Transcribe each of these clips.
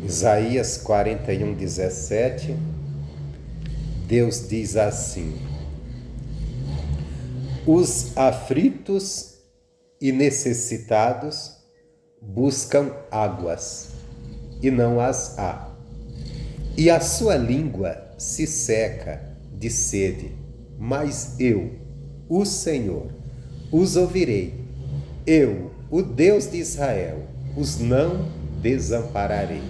Isaías 41:17, Deus diz assim: os aflitos e necessitados buscam águas, e não as há. E a sua língua se seca de sede, mas eu, o Senhor, os ouvirei. Eu, o Deus de Israel, os não desampararei.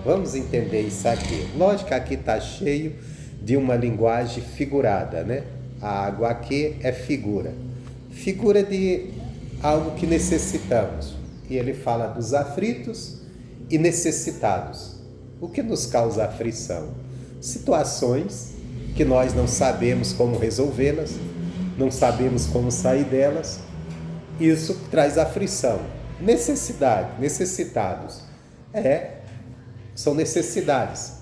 Vamos entender isso aqui. Lógico que aqui está cheio de uma linguagem figurada, né? A água aqui é figura. Figura de algo que necessitamos. E ele fala dos aflitos e necessitados. O que nos causa aflição? Situações que nós não sabemos como resolvê-las, não sabemos como sair delas. Isso traz aflição. Necessidade, necessitados. São necessidades.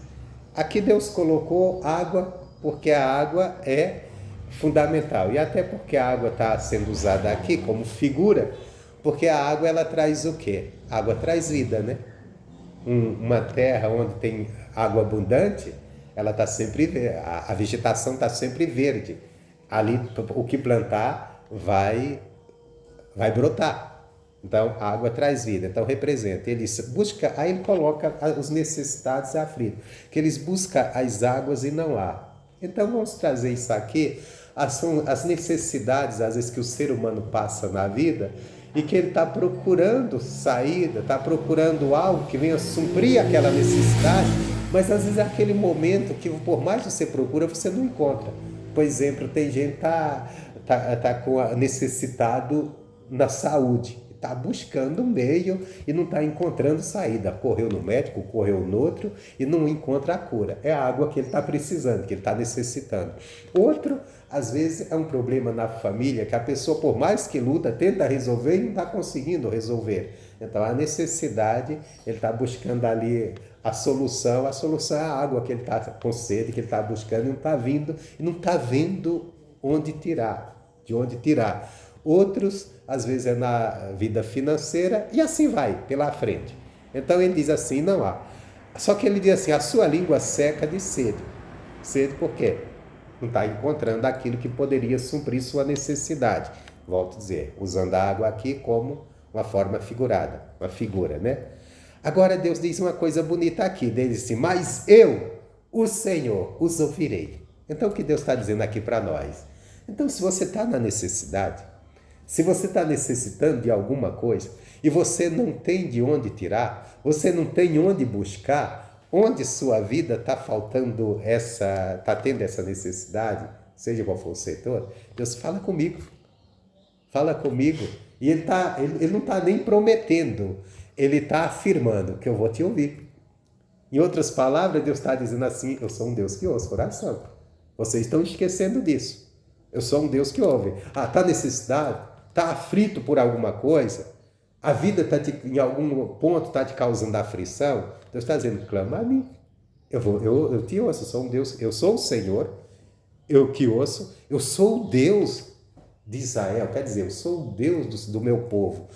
Aqui Deus colocou água, porque a água é fundamental. E até porque a água está sendo usada aqui como figura, porque a água ela traz o quê? A água traz vida, né? Uma terra onde tem água abundante, ela está sempre verde, a vegetação está sempre verde. Ali o que plantar vai brotar. Então, a água traz vida. Então, representa. Ele busca, aí ele coloca os necessitados e aflitos, que eles buscam as águas e não há. Então, vamos trazer isso aqui. São as necessidades, às vezes, que o ser humano passa na vida e que ele está procurando saída, está procurando algo que venha suprir aquela necessidade, mas, às vezes, é aquele momento que, por mais que você procura, você não encontra. Por exemplo, tem gente que tá com necessitado na saúde, está buscando um meio e não está encontrando saída. Correu no médico, correu no outro e não encontra a cura. É a água que ele está precisando, que ele está necessitando. Outro, às vezes, é um problema na família que a pessoa, por mais que luta, tenta resolver e não está conseguindo resolver. Então, a necessidade, ele está buscando ali a solução é a água que ele está com sede, que ele está buscando e não está vindo, e não está vendo de onde tirar. Outros, às vezes, é na vida financeira e assim vai, pela frente. Então ele diz assim, não há. Só que ele diz assim, a sua língua seca de sede. Sede por quê? Não está encontrando aquilo que poderia suprir sua necessidade. Volto a dizer, usando a água aqui como uma forma figurada, uma figura, né? Agora Deus diz uma coisa bonita aqui, Deus diz assim, mas eu, o Senhor, os ouvirei. Então o que Deus está dizendo aqui para nós? Então se você está na necessidade, se você está necessitando de alguma coisa e você não tem de onde tirar, você não tem onde buscar, onde sua vida está faltando está tendo essa necessidade, seja qual for o setor, Deus fala comigo. Fala comigo. E ele não está nem prometendo, ele está afirmando que eu vou te ouvir. Em outras palavras, Deus está dizendo assim, eu sou um Deus que ouve oração. Vocês estão esquecendo disso. Eu sou um Deus que ouve. Está necessidade? Está aflito por alguma coisa? A vida em algum ponto está te causando aflição? Deus está dizendo, clama a mim. Eu te ouço, eu sou um Deus, eu sou o Senhor, eu que ouço, eu sou o Deus de Israel, quer dizer, eu sou o Deus do meu povo.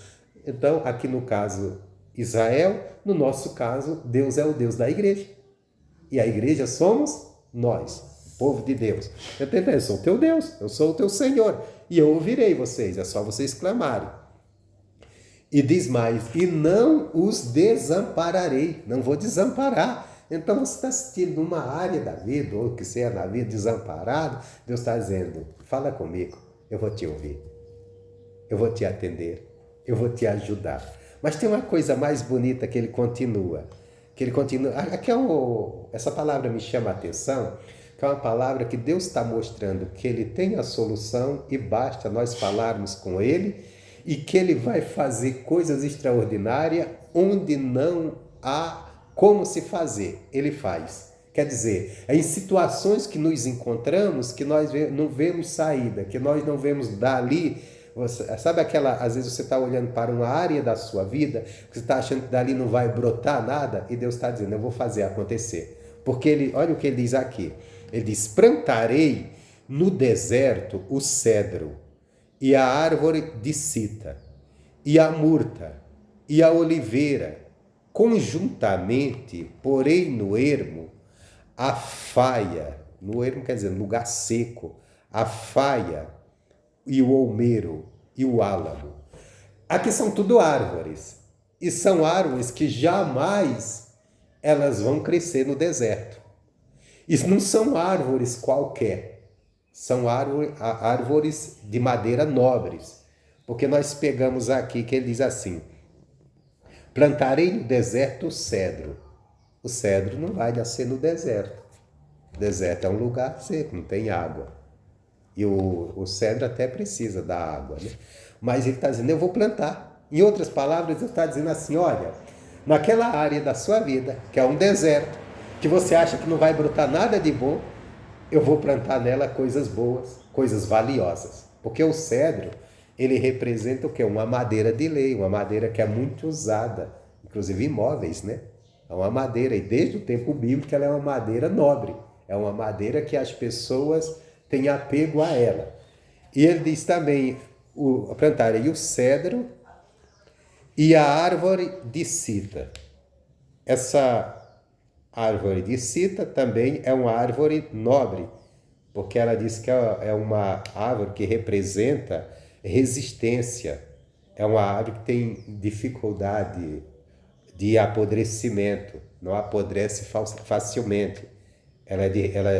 Então, aqui no caso Israel, no nosso caso, Deus é o Deus da igreja. E a igreja somos nós, o povo de Deus. Eu sou o teu Deus, eu sou o teu Senhor, e eu ouvirei vocês, é só vocês clamarem. E diz mais, e não os desampararei, não vou desamparar. Então você está assistindo numa área da vida, ou que seja na vida desamparado, Deus está dizendo, fala comigo, eu vou te ouvir, eu vou te atender, eu vou te ajudar. Mas tem uma coisa mais bonita que ele continua. Aqui essa palavra me chama a atenção, que é uma palavra que Deus está mostrando que ele tem a solução e basta nós falarmos com ele e que ele vai fazer coisas extraordinárias onde não há como se fazer, ele faz. Quer dizer, é em situações que nos encontramos que nós não vemos saída, que nós não vemos dali. Sabe às vezes você está olhando para uma área da sua vida, você está achando que dali não vai brotar nada, e Deus está dizendo, eu vou fazer acontecer. Porque olha o que ele diz aqui, ele diz, plantarei no deserto o cedro, e a árvore de sita, e a murta, e a oliveira, conjuntamente, porém no ermo, a faia, no ermo quer dizer lugar seco, a faia e o olmeiro e o álamo. Aqui são tudo árvores, e são árvores que jamais elas vão crescer no deserto. Isso não são árvores qualquer, são árvores de madeira nobres, porque nós pegamos aqui que ele diz assim: plantarei no deserto o cedro. O cedro não vai nascer no deserto. O deserto é um lugar seco, não tem água. E o cedro até precisa da água, né? Mas ele está dizendo, eu vou plantar. Em outras palavras, ele está dizendo assim, olha, naquela área da sua vida, que é um deserto, que você acha que não vai brotar nada de bom, eu vou plantar nela coisas boas, coisas valiosas. Porque o cedro, ele representa o quê? Uma madeira de lei, uma madeira que é muito usada, inclusive em móveis, né? É uma madeira, e desde o tempo bíblico ela é uma madeira nobre, é uma madeira que as pessoas têm apego a ela. E ele diz também, plantarei o cedro e a árvore de cita. Essa árvore de cita também é uma árvore nobre, porque ela diz que é uma árvore que representa resistência, é uma árvore que tem dificuldade de apodrecimento, não apodrece facilmente. Ela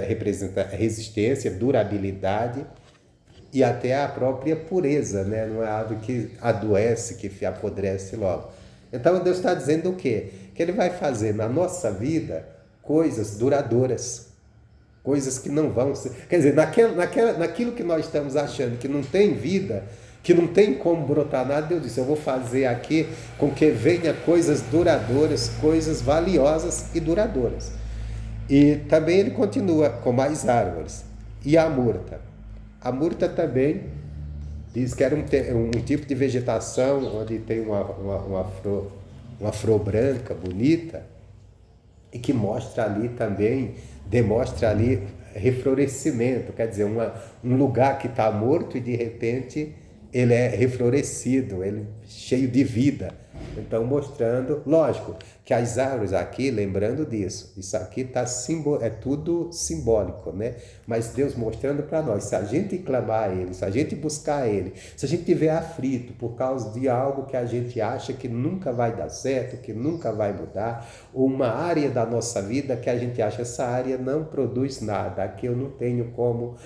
representa resistência, durabilidade e até a própria pureza, né? Não é árvore que adoece, que apodrece logo. Então Deus está dizendo o quê? Que Ele vai fazer na nossa vida coisas duradouras, coisas que não vão ser... Quer dizer, naquilo que nós estamos achando que não tem vida, que não tem como brotar nada, Deus disse, eu vou fazer aqui com que venha coisas duradouras, coisas valiosas e duradouras. E também ele continua com mais árvores. E a murta? A murta também diz que era um tipo de vegetação onde tem uma flor branca, bonita, e que mostra ali também, demonstra ali reflorescimento, quer dizer, um lugar que está morto e de repente ele é reflorescido, ele cheio de vida. Então mostrando, lógico, que as árvores aqui, lembrando disso, isso aqui é tudo simbólico, né? Mas Deus mostrando para nós, se a gente clamar a Ele, se a gente buscar a Ele, se a gente estiver aflito por causa de algo que a gente acha que nunca vai dar certo, que nunca vai mudar, ou uma área da nossa vida que a gente acha essa área não produz nada, aqui eu não tenho como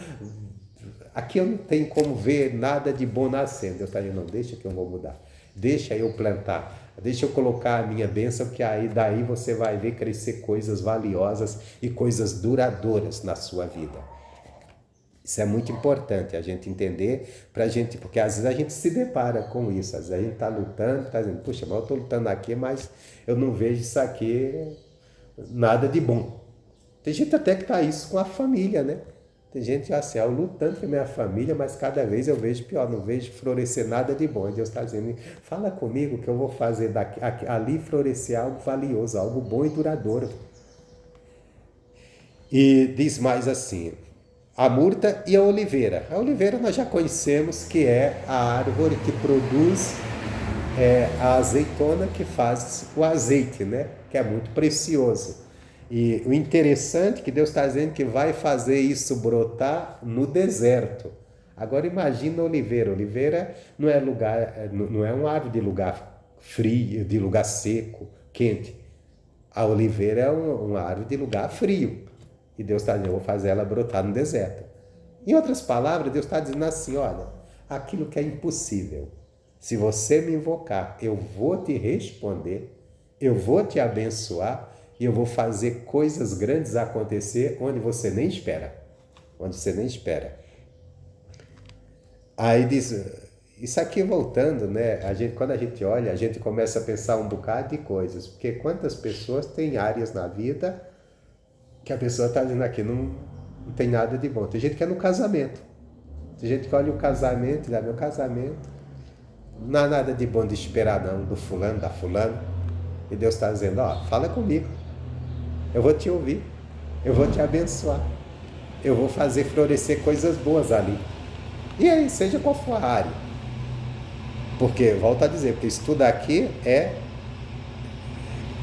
ver nada de bom nascendo. Deus está dizendo, não, deixa que eu vou mudar. Deixa eu plantar, deixa eu colocar a minha bênção, que daí você vai ver crescer coisas valiosas e coisas duradouras na sua vida. Isso é muito importante a gente entender, porque às vezes a gente se depara com isso, às vezes a gente está lutando, está dizendo, puxa, mas eu estou lutando aqui, mas eu não vejo isso aqui nada de bom. Tem gente até que está isso com a família, né? Tem gente assim, eu lutando com a minha família, mas cada vez eu vejo pior, não vejo florescer nada de bom. E Deus está dizendo, fala comigo que eu vou fazer ali florescer algo valioso, algo bom e duradouro. E diz mais assim, a murta e a oliveira. A oliveira nós já conhecemos que é a árvore que produz a azeitona que faz o azeite, né? Que é muito precioso. E o interessante é que Deus está dizendo que vai fazer isso brotar no deserto. Agora imagina a oliveira. A oliveira não é uma árvore de lugar frio, de lugar seco, quente. A oliveira é uma árvore de lugar frio. E Deus está dizendo, eu vou fazer ela brotar no deserto. Em outras palavras, Deus está dizendo assim, olha, aquilo que é impossível, se você me invocar, eu vou te responder, eu vou te abençoar, e eu vou fazer coisas grandes acontecer onde você nem espera. Onde você nem espera. Aí diz, isso aqui voltando, né? Quando a gente olha, a gente começa a pensar um bocado de coisas. Porque quantas pessoas têm áreas na vida que a pessoa está dizendo aqui, não tem nada de bom. Tem gente que é no casamento. Tem gente que olha o casamento e diz, meu casamento, não há nada de bom de esperar não, do fulano, da fulana. E Deus está dizendo, fala comigo. Eu vou te ouvir, eu vou te abençoar, eu vou fazer florescer coisas boas ali. E aí, seja qual for a área. Porque, volto a dizer, porque isso tudo aqui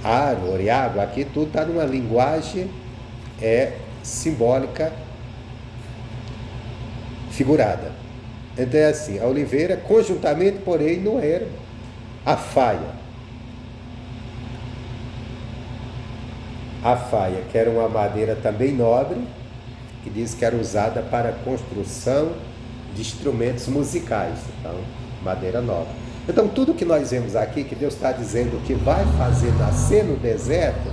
árvore, água, aqui tudo está numa linguagem simbólica figurada. Então é assim, a oliveira, conjuntamente, porém, no ermo, a faia. A faia, que era uma madeira também nobre, que diz que era usada para a construção de instrumentos musicais. Então, madeira nobre. Então, tudo que nós vemos aqui, que Deus está dizendo que vai fazer nascer no deserto,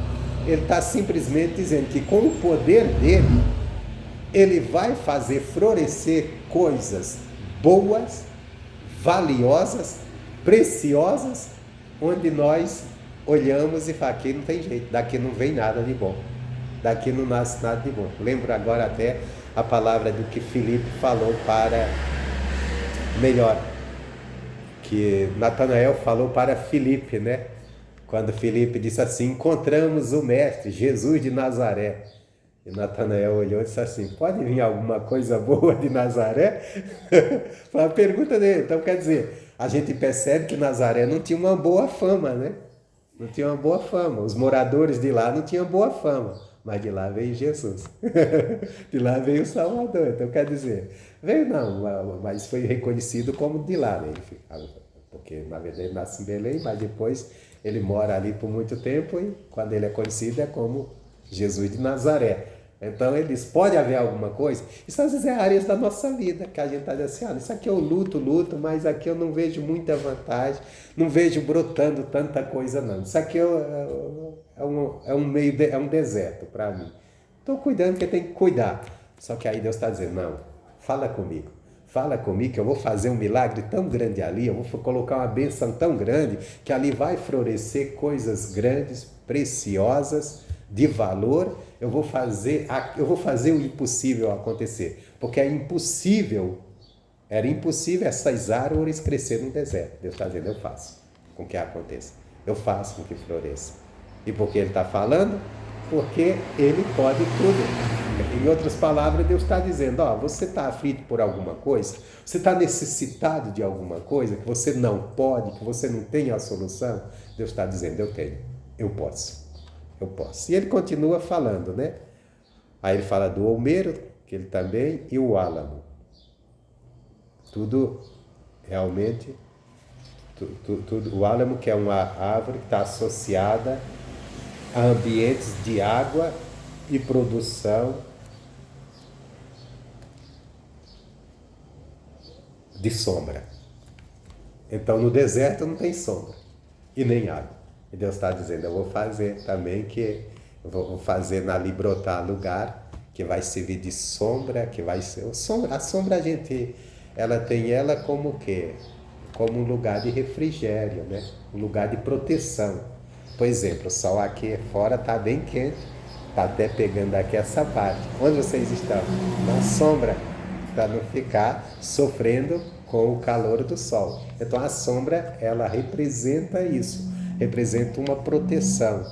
Ele está simplesmente dizendo que com o poder dele, Ele vai fazer florescer coisas boas, valiosas, preciosas, onde nós olhamos e falamos, aqui não tem jeito, daqui não vem nada de bom, daqui não nasce nada de bom. Lembro agora até a palavra do que Filipe falou que Natanael falou para Filipe, né? Quando Filipe disse assim, encontramos o mestre, Jesus de Nazaré. E Natanael olhou e disse assim, pode vir alguma coisa boa de Nazaré? Foi a pergunta dele. Então, quer dizer, a gente percebe que Nazaré não tinha uma boa fama, né? Não tinha uma boa fama. Os moradores de lá não tinham boa fama. Mas de lá veio Jesus. De lá veio o Salvador. Então, quer dizer, veio não, mas foi reconhecido como de lá, né? Porque, na verdade, ele nasce em Belém, mas depois ele mora ali por muito tempo e quando ele é conhecido é como Jesus de Nazaré. Então ele diz, pode haver alguma coisa? Isso às vezes é áreas da nossa vida, que a gente está dizendo assim, olha, isso aqui eu luto, mas aqui eu não vejo muita vantagem, não vejo brotando tanta coisa não. Isso aqui é um deserto para mim. Estou cuidando porque tem que cuidar. Só que aí Deus está dizendo, não, fala comigo que eu vou fazer um milagre tão grande ali, eu vou colocar uma bênção tão grande, que ali vai florescer coisas grandes, preciosas, de valor, eu vou fazer o impossível acontecer, porque era impossível essas árvores crescer no deserto. Deus está dizendo, eu faço com que aconteça, eu faço com que floresça. E por que Ele está falando? Porque Ele pode tudo. Em outras palavras, Deus está dizendo, você está aflito por alguma coisa, você está necessitado de alguma coisa, que você não pode, que você não tem a solução, Deus está dizendo, eu tenho, eu posso. E ele continua falando, né? Aí ele fala do olmeiro, que ele também, e o álamo. Tudo realmente, tudo, o álamo, que é uma árvore que está associada a ambientes de água e produção de sombra. Então no deserto não tem sombra e nem água. E Deus está dizendo, eu vou fazer também vou fazer ali brotar lugar que vai servir de sombra, que vai ser... A sombra ela tem como o quê? Como um lugar de refrigério, né? Um lugar de proteção. Por exemplo, o sol aqui fora está bem quente, está até pegando aqui essa parte. Onde vocês estão? Na sombra, para não ficar sofrendo com o calor do sol. Então a sombra, ela representa isso, representa uma proteção.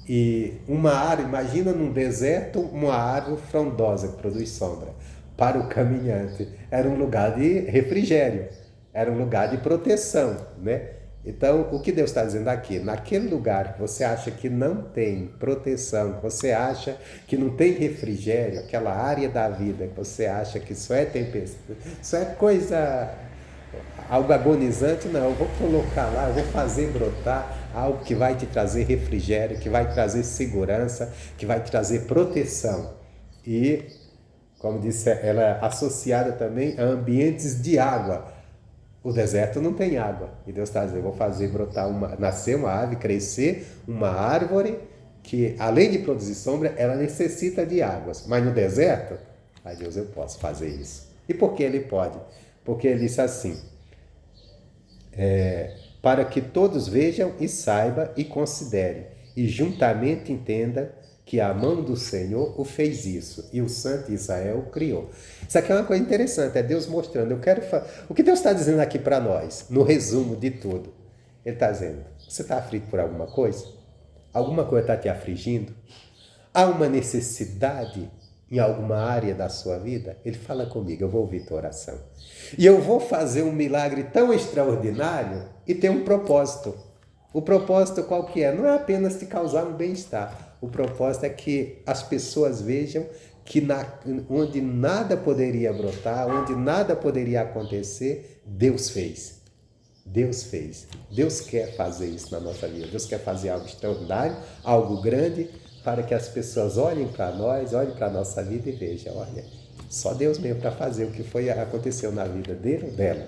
E uma árvore, imagina num deserto uma árvore frondosa que produz sombra. Para o caminhante era um lugar de refrigério, era um lugar de proteção, né? Então, o que Deus está dizendo aqui? Naquele lugar que você acha que não tem proteção, que você acha que não tem refrigério, aquela área da vida que você acha que só é tempestade, só é coisa, algo agonizante, não, eu vou colocar lá, eu vou fazer brotar algo que vai te trazer refrigério, que vai trazer segurança, que vai trazer proteção. E, como disse, ela é associada também a ambientes de água. O deserto não tem água. E Deus está dizendo, eu vou fazer brotar nascer uma ave, crescer uma árvore que, além de produzir sombra, ela necessita de águas. Mas no deserto, aí Deus, eu posso fazer isso. E por que Ele pode? Porque Ele disse assim, para que todos vejam e saibam e considerem, e juntamente entendam que a mão do Senhor o fez isso, e o Santo Israel o criou. Isso aqui é uma coisa interessante, é Deus mostrando. O que Deus está dizendo aqui para nós, no resumo de tudo? Ele está dizendo, você está aflito por alguma coisa? Alguma coisa está te afligindo? Há uma necessidade em alguma área da sua vida? Ele fala comigo, eu vou ouvir tua oração. E eu vou fazer um milagre tão extraordinário e tem um propósito. O propósito qual que é? Não é apenas te causar um bem-estar. O propósito é que as pessoas vejam que onde nada poderia brotar, onde nada poderia acontecer, Deus fez. Deus fez. Deus quer fazer isso na nossa vida. Deus quer fazer algo extraordinário, algo grande, para que as pessoas olhem para nós, olhem para a nossa vida e vejam, olha, só Deus mesmo para fazer o que aconteceu na vida dele ou dela.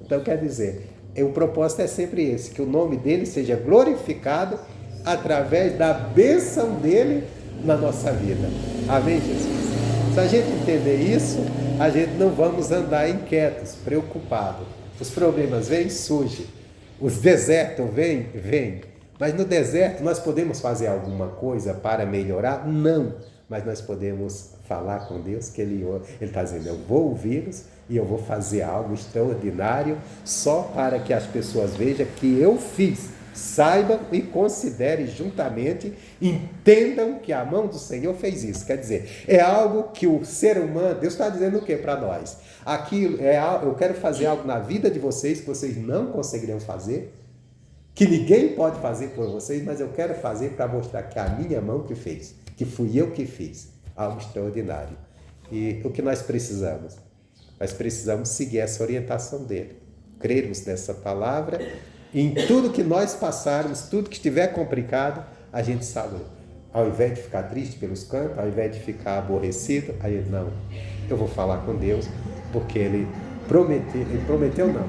Então, quer dizer, o propósito é sempre esse, que o nome dele seja glorificado através da bênção dele na nossa vida. Amém, Jesus? Se a gente entender isso, a gente não vamos andar inquietos, preocupados. Os problemas vêm, surgem. Os desertos vêm. Mas no deserto nós podemos fazer alguma coisa para melhorar? Não. Mas nós podemos falar com Deus que Ele está dizendo, eu vou ouvi-los e eu vou fazer algo extraordinário só para que as pessoas vejam que eu fiz. Saibam e considerem juntamente, entendam que a mão do Senhor fez isso. Quer dizer, é algo que o ser humano, Deus está dizendo o que para nós? Aquilo eu quero fazer algo na vida de vocês que vocês não conseguiriam fazer, que ninguém pode fazer por vocês, mas eu quero fazer para mostrar que a minha mão que fez, que fui eu que fiz, algo extraordinário. E o que nós precisamos? Nós precisamos seguir essa orientação dele, crermos nessa palavra. Em tudo que nós passarmos, tudo que estiver complicado, a gente sabe, ao invés de ficar triste pelos cantos, ao invés de ficar aborrecido, aí não, eu vou falar com Deus, porque Ele prometeu não,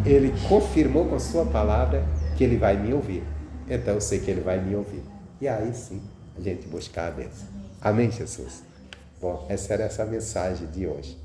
Ele confirmou com a sua palavra que Ele vai me ouvir, então eu sei que Ele vai me ouvir, e aí sim, a gente buscar a bênção. Amém, Jesus? Bom, essa era essa mensagem de hoje.